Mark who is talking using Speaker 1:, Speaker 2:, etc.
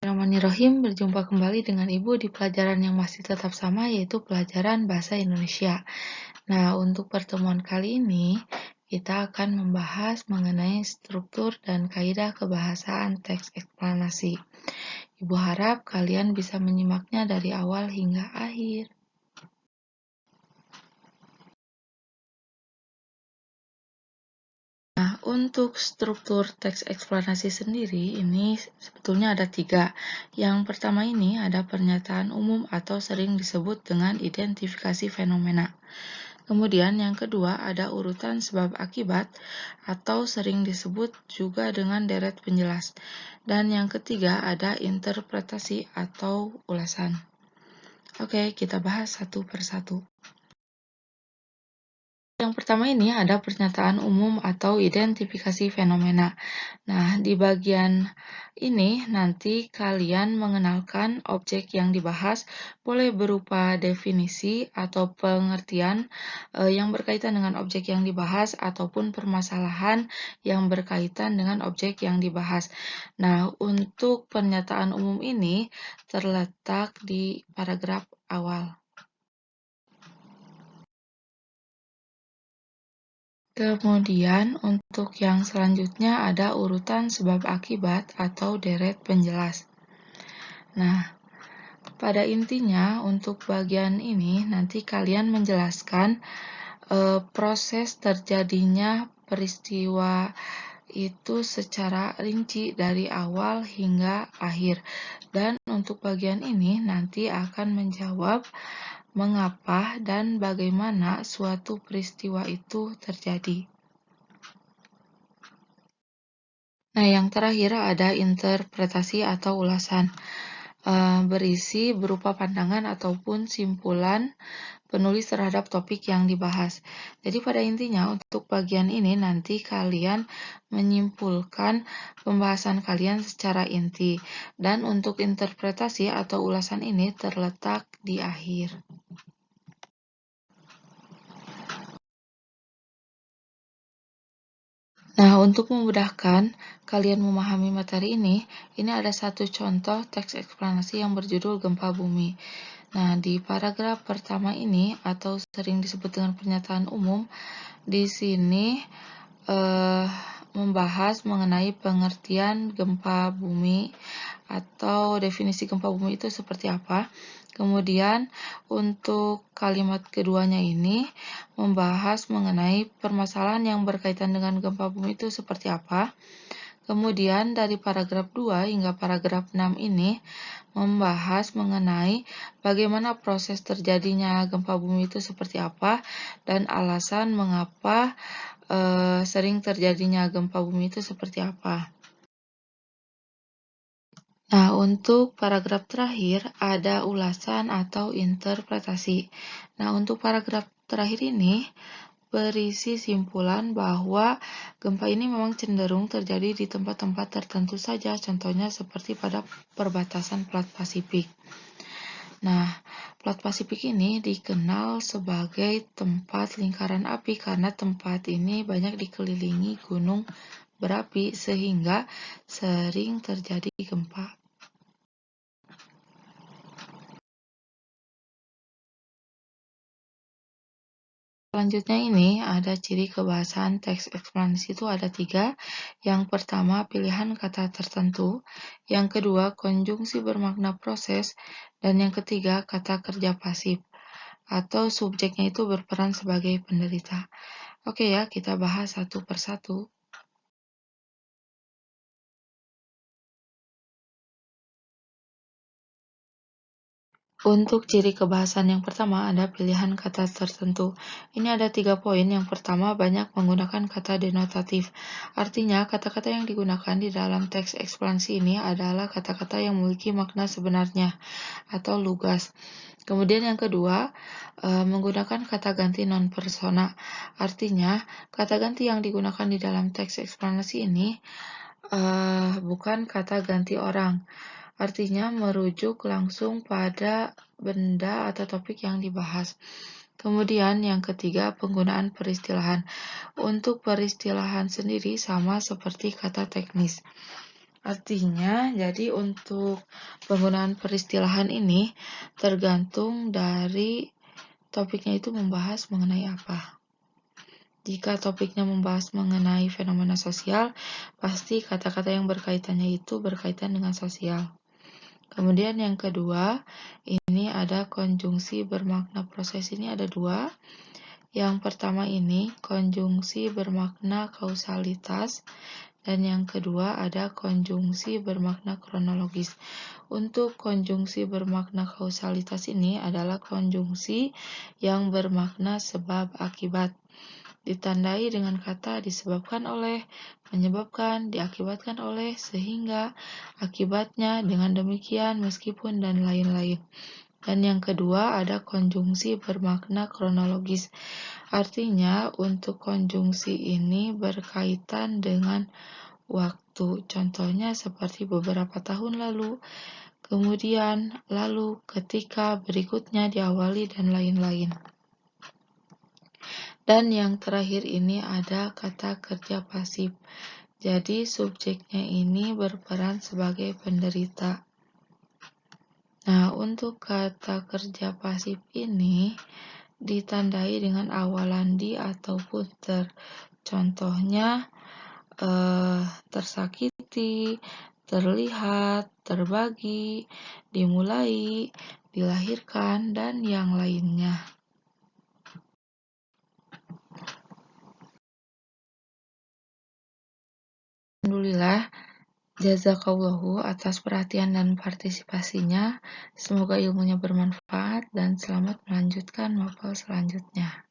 Speaker 1: Bismillahirrahmanirrahim, berjumpa kembali dengan Ibu di pelajaran yang masih tetap sama, yaitu pelajaran Bahasa Indonesia. Nah, untuk pertemuan kali ini, kita akan membahas mengenai struktur dan kaidah kebahasaan teks eksplanasi. Ibu harap kalian bisa menyimaknya dari awal hingga akhir. Nah, untuk struktur teks eksplanasi sendiri, ini sebetulnya ada 3. Yang pertama ini ada pernyataan umum atau sering disebut dengan identifikasi fenomena. Kemudian yang kedua ada urutan sebab akibat atau sering disebut juga dengan deret penjelas. Dan yang ketiga ada interpretasi atau ulasan. Oke, kita bahas satu persatu. Yang pertama ini ada pernyataan umum atau identifikasi fenomena. Nah, di bagian ini nanti kalian mengenalkan objek yang dibahas, boleh berupa definisi atau pengertian yang berkaitan dengan objek yang dibahas ataupun permasalahan yang berkaitan dengan objek yang dibahas. Nah, untuk pernyataan umum ini terletak di paragraf awal. Kemudian untuk yang selanjutnya ada urutan sebab akibat atau deret penjelas. Nah, pada intinya untuk bagian ini nanti kalian menjelaskan proses terjadinya peristiwa itu secara rinci dari awal hingga akhir. Dan untuk bagian ini nanti akan menjawab mengapa dan bagaimana suatu peristiwa itu terjadi. Nah, yang terakhir ada interpretasi atau ulasan. Berisi berupa pandangan ataupun simpulan penulis terhadap topik yang dibahas. Jadi pada intinya untuk bagian ini nanti kalian menyimpulkan pembahasan kalian secara inti. Dan untuk interpretasi atau ulasan ini terletak di akhir. Nah, untuk memudahkan kalian memahami materi ini ada satu contoh teks eksplanasi yang berjudul Gempa Bumi. Nah, di paragraf pertama ini atau sering disebut dengan pernyataan umum, di sini membahas mengenai pengertian gempa bumi atau definisi gempa bumi itu seperti apa. Kemudian untuk kalimat keduanya ini membahas mengenai permasalahan yang berkaitan dengan gempa bumi itu seperti apa. Kemudian dari paragraf 2 hingga paragraf 6 ini membahas mengenai bagaimana proses terjadinya gempa bumi itu seperti apa dan alasan mengapa sering terjadinya gempa bumi itu seperti apa. Nah, untuk paragraf terakhir ada ulasan atau interpretasi. Nah, untuk paragraf terakhir ini berisi simpulan bahwa gempa ini memang cenderung terjadi di tempat-tempat tertentu saja, contohnya seperti pada perbatasan Plat Pasifik. Nah, Plat Pasifik ini dikenal sebagai tempat lingkaran api karena tempat ini banyak dikelilingi gunung berapi sehingga sering terjadi gempa. Selanjutnya ini ada ciri kebahasaan teks eksplanasi itu ada 3. Yang pertama pilihan kata tertentu, yang kedua konjungsi bermakna proses, dan yang ketiga kata kerja pasif atau subjeknya itu berperan sebagai penderita. Oke ya, kita bahas satu persatu. Untuk ciri kebahasan yang pertama ada pilihan kata tertentu. Ini ada 3 poin. Yang pertama banyak menggunakan kata denotatif. Artinya kata-kata yang digunakan di dalam teks eksplanasi ini adalah kata-kata yang memiliki makna sebenarnya atau lugas. Kemudian yang kedua, menggunakan kata ganti non-persona. Artinya kata ganti yang digunakan di dalam teks eksplanasi ini bukan kata ganti orang. Artinya merujuk langsung pada benda atau topik yang dibahas. Kemudian yang ketiga, penggunaan peristilahan. Untuk peristilahan sendiri sama seperti kata teknis. Artinya, jadi untuk penggunaan peristilahan ini tergantung dari topiknya itu membahas mengenai apa. Jika topiknya membahas mengenai fenomena sosial, pasti kata-kata yang berkaitannya itu berkaitan dengan sosial. Kemudian yang kedua, ini ada konjungsi bermakna proses. Ini ada dua. Yang pertama ini konjungsi bermakna kausalitas, dan yang kedua ada konjungsi bermakna kronologis. Untuk konjungsi bermakna kausalitas ini adalah konjungsi yang bermakna sebab akibat. Ditandai dengan kata disebabkan oleh, menyebabkan, diakibatkan oleh, sehingga, akibatnya, dengan demikian, meskipun, dan lain-lain. Dan yang kedua ada konjungsi bermakna kronologis. Artinya untuk konjungsi ini berkaitan dengan waktu. Contohnya seperti beberapa tahun lalu, kemudian, lalu, ketika, berikutnya, diawali, dan lain-lain. Dan yang terakhir ini ada kata kerja pasif. Jadi subjeknya ini berperan sebagai penderita. Nah, untuk kata kerja pasif ini ditandai dengan awalan di ataupun ter. Contohnya tersakiti, terlihat, terbagi, dimulai, dilahirkan, dan yang lainnya. Alhamdulillah. Jazakallahu atas perhatian dan partisipasinya. Semoga ilmunya bermanfaat dan selamat melanjutkan mapel selanjutnya.